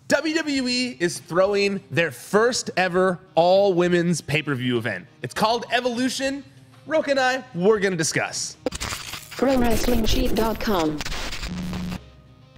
WWE is throwing their first ever all-women's pay-per-view event. It's called Evolution. Rocha and I, we're going to discuss. ProWrestlingSheet.com.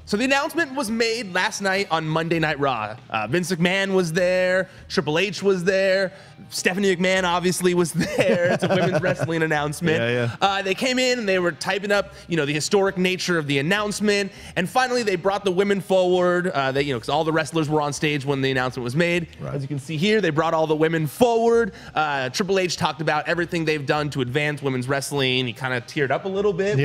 So the announcement was made last night on Monday Night Raw. Vince McMahon was there. Triple H was there. Stephanie McMahon obviously was there. It's a women's wrestling announcement. They came in and they were typing up, the historic nature of the announcement. And finally, they brought the women forward. Because all the wrestlers were on stage when the announcement was made. Right. As you can see here, they brought all the women forward. Triple H talked about everything they've done to advance women's wrestling. He kind of teared up a little bit,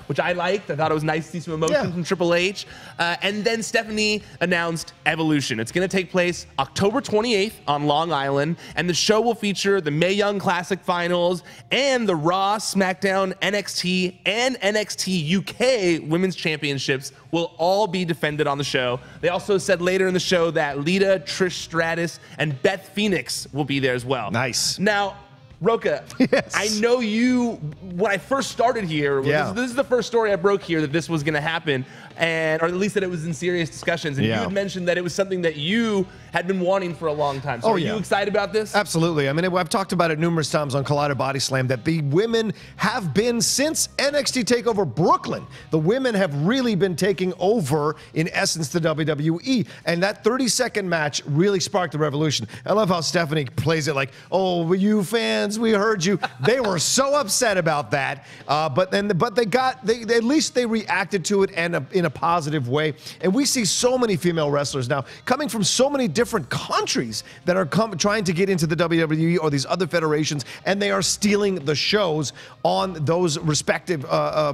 which I liked. I thought it was nice to see some emotion from Triple H. And then Stephanie announced Evolution. It's going to take place October 28th on Long Island, and the show will feature the Mae Young Classic Finals and the Raw, SmackDown, NXT, and NXT UK Women's Championships will all be defended on the show. They also said later in the show that Lita, Trish Stratus, and Beth Phoenix will be there as well. Nice. Now, Rocha, I know you, when I first started here, this is the first story I broke here that this was going to happen, or at least that it was in serious discussions. And you had mentioned that it was something that you had been wanting for a long time. So are you excited about this? Absolutely. I mean, I've talked about it numerous times on Collider Body Slam that the women have been, since NXT TakeOver Brooklyn, the women have really been taking over, in essence, the WWE. And that 30-second match really sparked a revolution. I love how Stephanie plays it like, oh, you fans, we heard you. They were so upset about that, but at least they reacted to it in a positive way. And we see so many female wrestlers now coming from so many different countries that are trying to get into the WWE or these other federations, and they are stealing the shows on those respective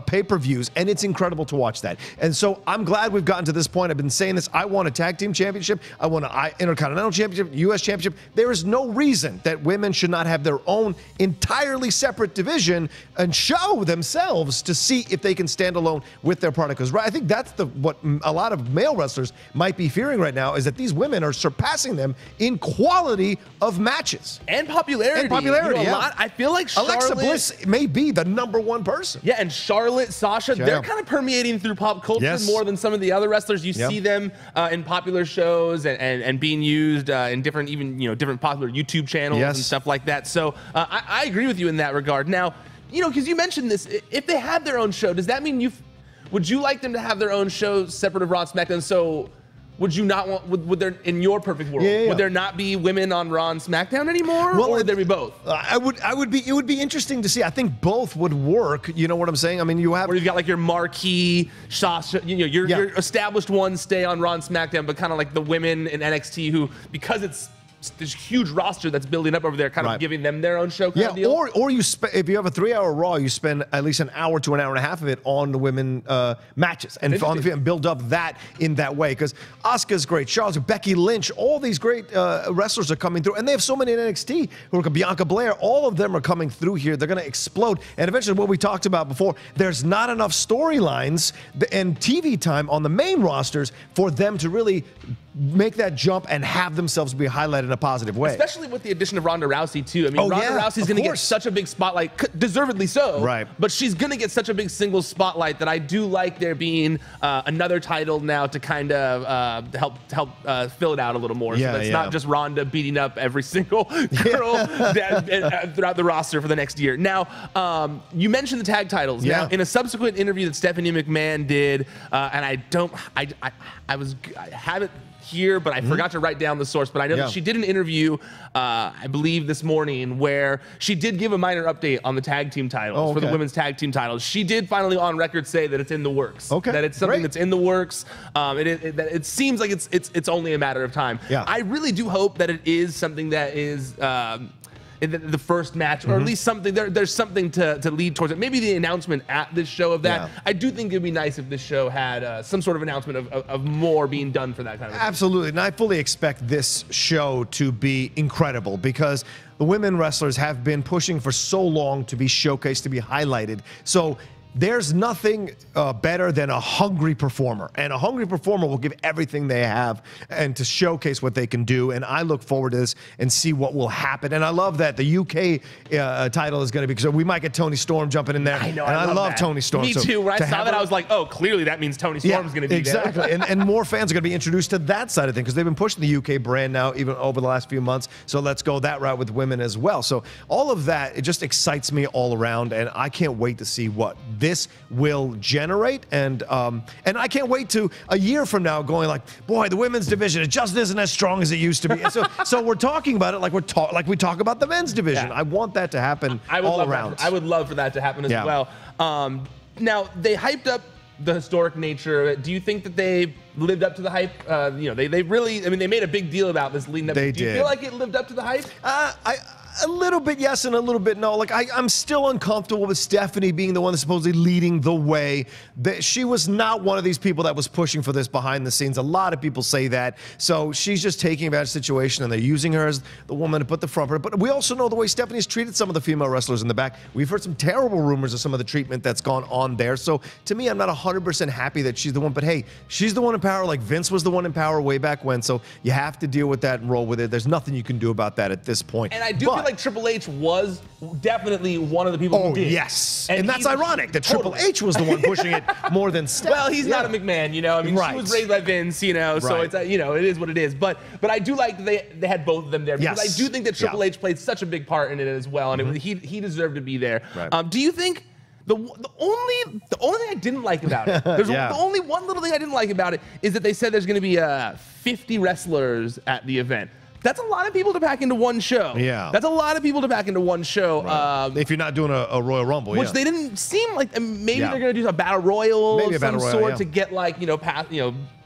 pay-per-views, and it's incredible to watch that. And so I'm glad we've gotten to this point. I've been saying this. I want a tag team championship. I want an Intercontinental Championship, U.S. Championship. There is no reason that women should not have their own entirely separate division and show themselves to see if they can stand alone with their product. Because I think that's what a lot of male wrestlers might be fearing right now, is that these women are surpassing them in quality of matches and popularity. I feel like Alexa Bliss may be the #1 person. Yeah, and Charlotte, Sasha, they're kind of permeating through pop culture more than some of the other wrestlers. You see them in popular shows and being used in different, different popular YouTube channels and stuff like that. So I agree with you in that regard. Now, because you mentioned this, if they had their own show, does that mean would you like them to have their own show separate of Raw and SmackDown? So would you not want, would there, in your perfect world, would there not be women on Raw and SmackDown anymore? Or would there be both? It would be interesting to see. I think both would work. You know what I'm saying? I mean, where you've got like your marquee Sasha, your established ones stay on Raw and SmackDown, but kind of like the women in NXT who, because it's this huge roster that's building up over there, kind of giving them their own show kind of deal. Or if you have a 3-hour Raw, you spend at least an hour to an hour and a half of it on the women matches and build up that in that way. Because Asuka's great, Charlotte, Becky Lynch, all these great wrestlers are coming through, and they have so many in NXT who are Bianca Blair. All of them are coming through here. They're going to explode. And eventually, what we talked about before, there's not enough storylines and TV time on the main rosters for them to really make that jump and have themselves be highlighted in a positive way. Especially with the addition of Ronda Rousey, too. I mean, Ronda Rousey's going to get such a big spotlight, deservedly so. Right. But she's going to get such a big single spotlight that I do like there being another title now to kind of help fill it out a little more. So that's not just Ronda beating up every single girl throughout the roster for the next year. Now, you mentioned the tag titles. Now, in a subsequent interview that Stephanie McMahon did, and I have it here, but I forgot to write down the source, but I know that she did an interview, I believe this morning, where she did give a minor update on the tag team titles, for the women's tag team titles. She did finally on record say that it's in the works, that it's something that's in the works. It seems like it's only a matter of time. I really do hope that it is something that is in the first match, or at least something, there's something to lead towards it. Maybe the announcement at this show of that. I do think it'd be nice if this show had some sort of announcement of more being done for that kind of thing. Absolutely, and I fully expect this show to be incredible because the women wrestlers have been pushing for so long to be showcased, to be highlighted. So there's nothing better than a hungry performer. And a hungry performer will give everything they have and to showcase what they can do. And I look forward to this and see what will happen. And I love that the UK title is going to be, because we might get Toni Storm jumping in there. I know, and I love that. Toni Storm. Me too. When I saw that, I was like, oh, clearly that means Toni Storm's going to be exactly. there. and more fans are going to be introduced to that side of things, because they've been pushing the UK brand now even over the last few months. So let's go that route with women as well. So all of that, it just excites me all around, and I can't wait to see what this will generate. And I can't wait to a year from now going like, boy, the women's division, it just isn't as strong as it used to be. And so we're talking about it like we talk about the men's division. Yeah. I want that to happen all around. I would love for that to happen as well. Now, they hyped up the historic nature of it. Do you think that they lived up to the hype? They really, I mean, they made a big deal about this leading up. They Do did. you feel like it lived up to the hype? A little bit yes and a little bit no. Like I'm still uncomfortable with Stephanie being the one that's supposedly leading the way. That she was not one of these people that was pushing for this behind the scenes. A lot of people say that. So she's just taking advantage of the situation, and they're using her as the woman to put the front for it. But we also know the way Stephanie's treated some of the female wrestlers in the back. We've heard some terrible rumors of some of the treatment that's gone on there. So to me, I'm not 100% happy that she's the one. But hey, she's the one in power, like Vince was the one in power way back when. So you have to deal with that and roll with it. There's nothing you can do about that at this point. And I do feel like Triple H was definitely one of the people who did. Oh, yes. And that's ironic that Triple H was the one pushing it more than Steph. Well, he's not a McMahon, you know. I mean, she was raised by Vince, you know, so it's, it is what it is. But I do like they had both of them there, because I do think that Triple H played such a big part in it as well, and he deserved to be there. Right. Do you think the only thing I didn't like about it, the only one little thing I didn't like about it is that they said there's going to be 50 wrestlers at the event. That's a lot of people to pack into one show. Yeah. That's a lot of people to pack into one show. Right. If you're not doing a Royal Rumble, which they didn't seem like. Maybe they're going to do a battle royal of some sort to get like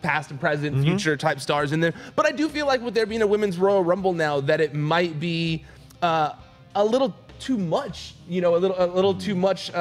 past and present, future type stars in there. But I do feel like with there being a women's Royal Rumble now, that it might be a little too much. A little too much.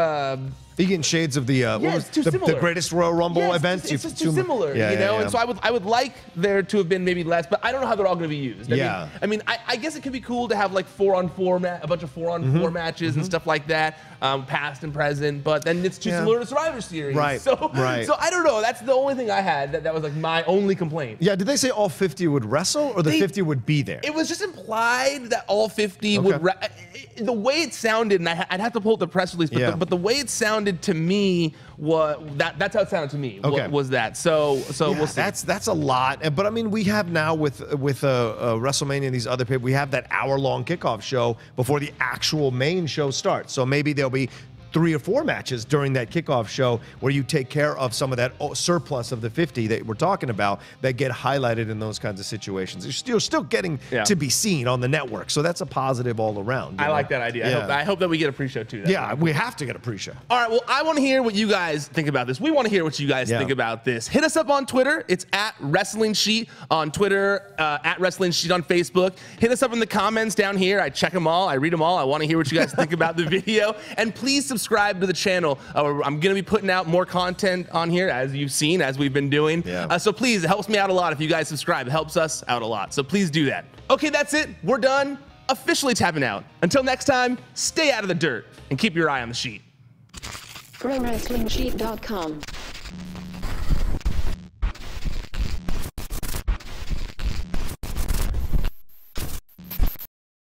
You're getting shades of the the greatest Royal Rumble events. It's just too similar, And so I would like there to have been maybe less, but I don't know how they're all going to be used. I mean, I guess it could be cool to have like 4-on-4 a bunch of 4-on-4 matches and stuff like that, past and present. But then it's too similar to Survivor Series, right? So I don't know. That's the only thing I had that was like my only complaint. Yeah. Did they say all 50 would wrestle, or the 50 would be there? It was just implied that all 50 would. The way it sounded, and I'd have to pull up the press release, but the way it sounded to me that's how it sounded to me. Was that so we'll see. That's a lot. But I mean, we have now with WrestleMania and these other people, we have that hour-long kickoff show before the actual main show starts. So maybe there'll be 3 or 4 matches during that kickoff show where you take care of some of that surplus of the 50 that we're talking about that get highlighted in those kinds of situations. You're still getting to be seen on the network, so that's a positive all around. I like that idea. I hope that we get a pre-show too. We have to get a pre-show. All right, well, I want to hear what you guys think about this. We want to hear what you guys think about this. Hit us up on Twitter. It's at Wrestling Sheet on Twitter, at Wrestling Sheet on Facebook. Hit us up in the comments down here. I check them all. I read them all. I want to hear what you guys think about the video. And please subscribe to the channel. I'm going to be putting out more content on here, as you've seen, as we've been doing. So please, it helps me out a lot if you guys subscribe. It helps us out a lot. So please do that. Okay, that's it. We're done. Officially tapping out. Until next time, stay out of the dirt and keep your eye on the sheet. ProWrestlingSheet.com